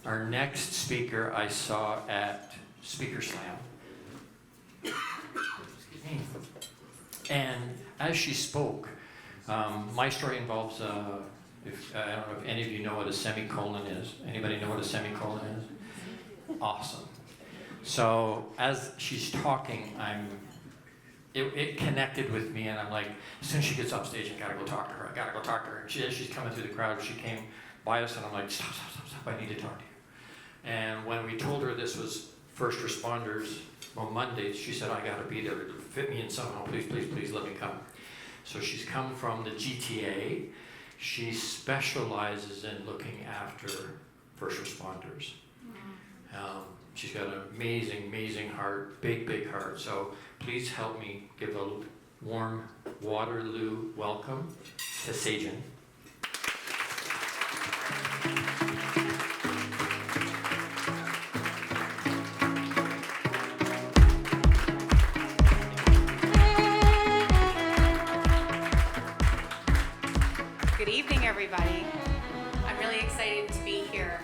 Our next speaker I saw at Speaker Slam. Excuse me. And as she spoke, my story involves, I don't know if any of you know what a semicolon is. Anybody know what a semicolon is? Awesome. So as she's talking, it connected with me, and I'm like, as soon as she gets up stage, I gotta go talk to her. And as she's coming through the crowd, she came by us, and I'm like, stop, I need to talk to you. And when we told her this was first responders MoMonday, she said, I gotta be there. Fit me in somehow. Please let me come. So she's come from the GTA. She specializes in looking after first responders. She's got an amazing heart, big heart. So please help me give a warm Waterloo welcome to Sajin. Good evening, everybody. I'm really excited to be here.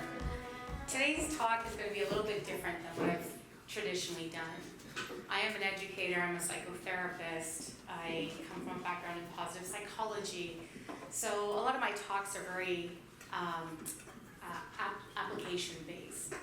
Today's talk is going to be a little bit different than what I've traditionally done. I am an educator, I'm a psychotherapist, I come from a background in positive psychology, so a lot of my talks are very application-based.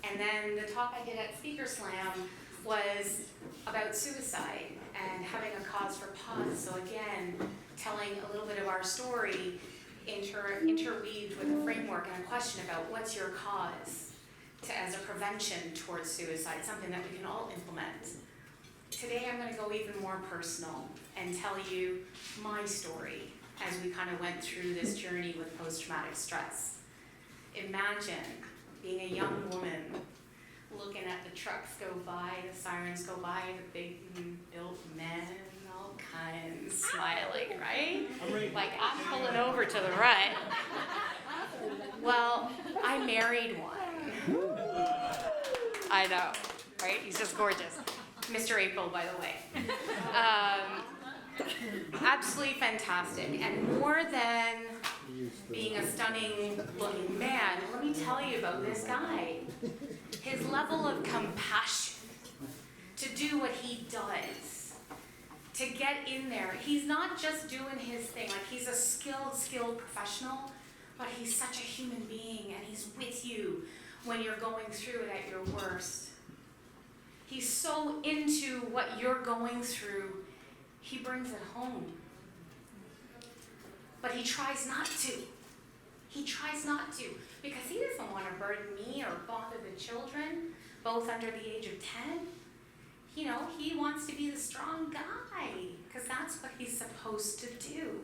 And then the talk I did at Speaker Slam was about suicide and having a cause for pause. So again, telling a little bit of our story interweaved with a framework and a question about what's your cause as a prevention towards suicide, something that we can all implement. Today I'm going to go even more personal and tell you my story as we kind of went through this journey with post-traumatic stress. Imagine being a young woman looking at the trucks go by, the sirens go by, the big built men, all kinds, smiling, right? Like I'm pulling over to the right. Well, I married one. I know, right? He's just gorgeous. Mr. April, by the way. Absolutely fantastic. And more than being a stunning looking man, let me tell you about this guy. His level of compassion to do what he does, to get in there. He's not just doing his thing, like he's a skilled professional, but he's such a human being and he's with you when you're going through it at your worst. He's so into what you're going through, he brings it home. But he tries not to. He tries not to because he doesn't want to burden me or bother the children, both under the age of 10. You know, he wants to be the strong guy because that's what he's supposed to do.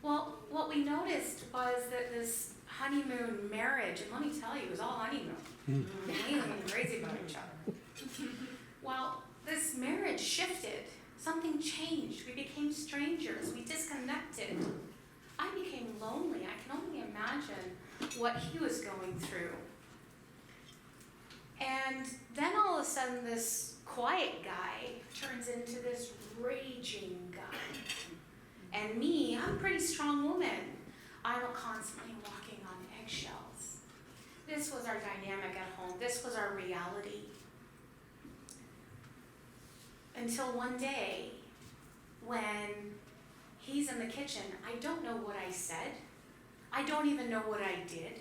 Well, what we noticed was that this honeymoon marriage, and let me tell you, it was all honeymoon. We were crazy about each other. Well, this marriage shifted. Something changed. We became strangers. We disconnected. I became lonely. I can only imagine what he was going through. And then all of a sudden, this quiet guy turns into this raging guy. And me, I'm a pretty strong woman. I'm constantly walking on eggshells. This was our dynamic at home. This was our reality. Until one day, when he's in the kitchen, I don't know what I said. I don't even know what I did.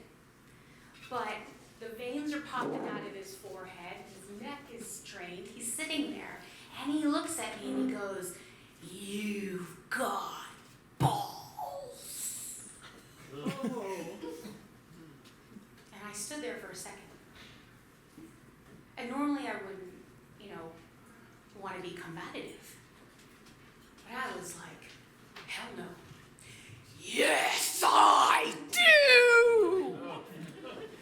But the veins are popping out of his forehead. His neck is strained. He's sitting there. And he looks at me and he goes, "You've got balls." Oh. And I stood there for a second. And normally I wouldn't, want to be combative. But I was like, hell no. Yes, I do!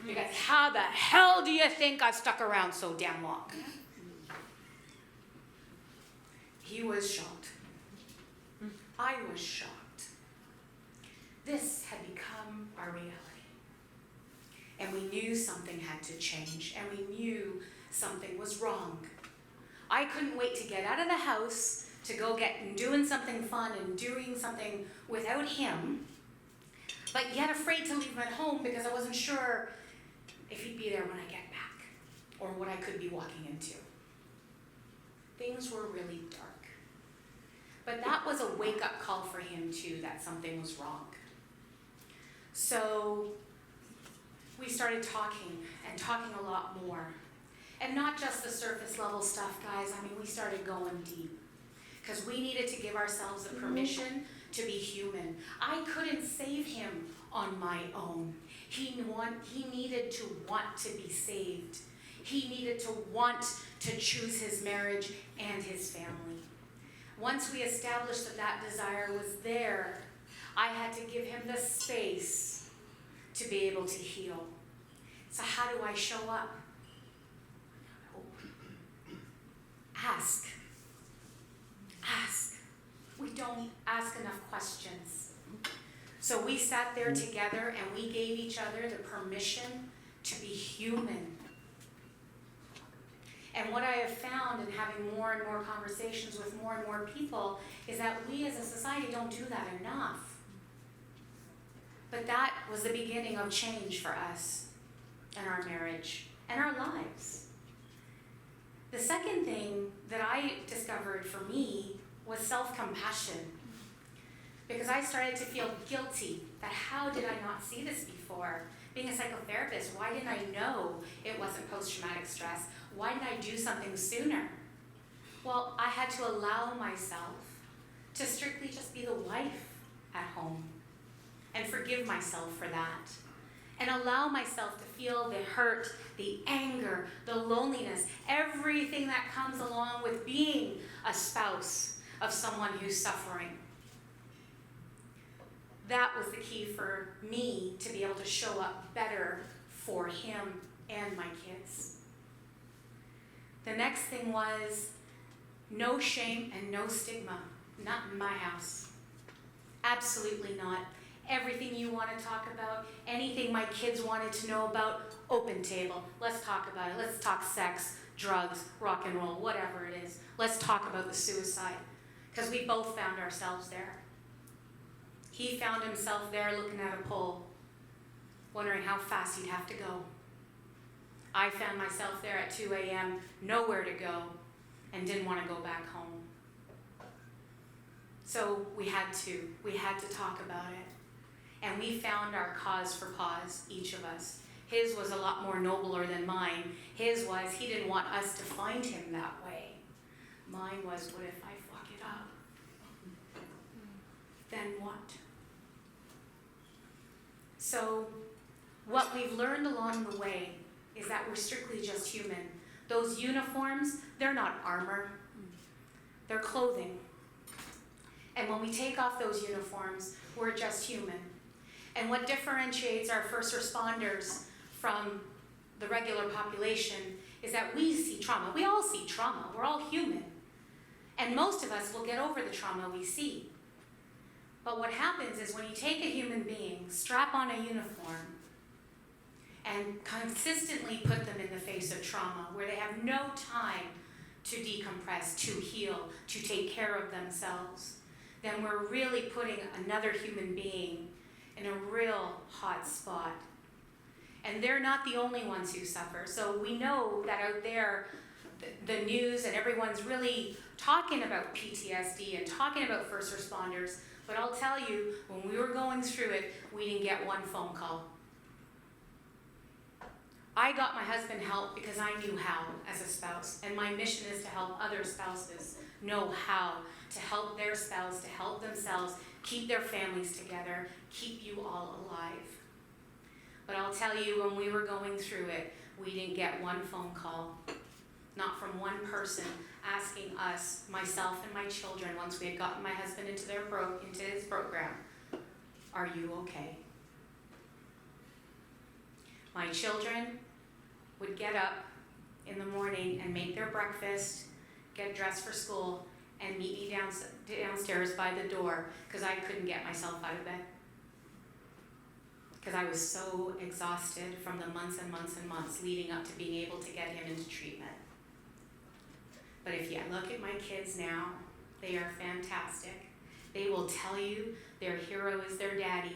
Because how the hell do you think I've stuck around so damn long? He was shocked. I was shocked. This had become our reality. And we knew something had to change, and we knew something was wrong. I couldn't wait to get out of the house, to go doing something fun and doing something without him. but yet afraid to leave him at home because I wasn't sure if he'd be there when I get back or what I could be walking into. Things were really dark. But that was a wake-up call for him too, that something was wrong. So we started talking and talking a lot more. And not just the surface level stuff, guys. I mean, we started going deep. Because we needed to give ourselves the permission to be human. I couldn't save him on my own. He needed to want to be saved. He needed to want to choose his marriage and his family. Once we established that that desire was there, I had to give him the space to be able to heal. So how do I show up? Ask. Ask. We don't ask enough questions. So we sat there together and we gave each other the permission to be human. And what I have found in having more and more conversations with more and more people is that we as a society don't do that enough. But that was the beginning of change for us and our marriage and our lives. The second thing that I discovered for me was self-compassion. Because I started to feel guilty that how did I not see this before? Being a psychotherapist, why didn't I know it wasn't post-traumatic stress? Why didn't I do something sooner? Well, I had to allow myself to strictly just be the wife at home and forgive myself for that. And allow myself to feel the hurt, the anger, the loneliness, everything that comes along with being a spouse of someone who's suffering. That was the key for me to be able to show up better for him and my kids. The next thing was no shame and no stigma. Not in my house. Absolutely not. Everything you want to talk about, anything my kids wanted to know about, open table. Let's talk about it. Let's talk sex, drugs, rock and roll, whatever it is. Let's talk about the suicide. Because we both found ourselves there. He found himself there looking at a pole, wondering how fast he'd have to go. I found myself there at 2 a.m., nowhere to go, and didn't want to go back home. So we had to talk about it. And we found our cause for pause, each of us. His was a lot more nobler than mine. His was, he didn't want us to find him that way. Mine was, what if I fuck it up? Then what? So what we've learned along the way is that we're strictly just human. Those uniforms, they're not armor. They're clothing. And when we take off those uniforms, we're just human. And what differentiates our first responders from the regular population is that we see trauma. We all see trauma. We're all human. And most of us will get over the trauma we see. But what happens is when you take a human being, strap on a uniform, and consistently put them in the face of trauma, where they have no time to decompress, to heal, to take care of themselves, then we're really putting another human being in a real hot spot. And they're not the only ones who suffer. So we know that out there, the news and everyone's really talking about PTSD and talking about first responders. But I'll tell you, when we were going through it, we didn't get one phone call. I got my husband help because I knew how as a spouse. And my mission is to help other spouses know how to help their spouse, to help themselves, keep their families together, keep you all alive. But I'll tell you, when we were going through it, we didn't get one phone call. Not from one person asking us, myself and my children, once we had gotten my husband into his program, are you okay? My children would get up in the morning and make their breakfast, get dressed for school, and meet me downstairs by the door because I couldn't get myself out of bed. Because I was so exhausted from the months and months and months leading up to being able to get him into treatment. But if you look at my kids now, they are fantastic. They will tell you their hero is their daddy.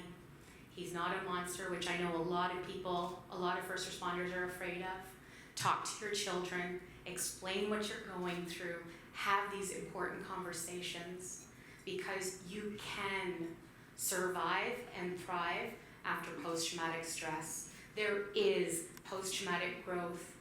He's not a monster, which I know a lot of people, a lot of first responders are afraid of. Talk to your children, explain what you're going through, have these important conversations, because you can survive and thrive after post-traumatic stress. There is post-traumatic growth.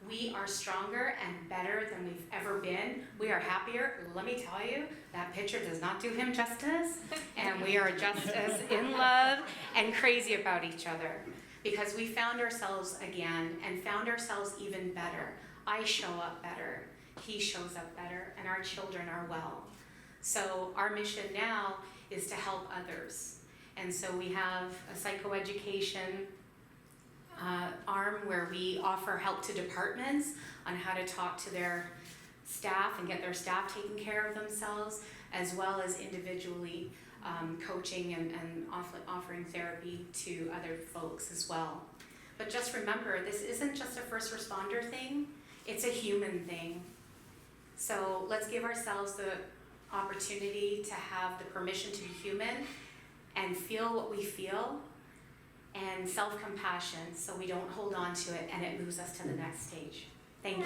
We are stronger and better than we've ever been. We are happier. Let me tell you, that picture does not do him justice. And we are just as in love and crazy about each other, because we found ourselves again and found ourselves even better. I show up better, he shows up better, and our children are well. So our mission now is to help others. And so we have a psychoeducation arm where we offer help to departments on how to talk to their staff and get their staff taking care of themselves, as well as individually coaching and offering therapy to other folks as well. But just remember, this isn't just a first responder thing, it's a human thing. So let's give ourselves the opportunity to have the permission to be human and feel what we feel, and self-compassion, so we don't hold on to it and it moves us to the next stage. Thank you.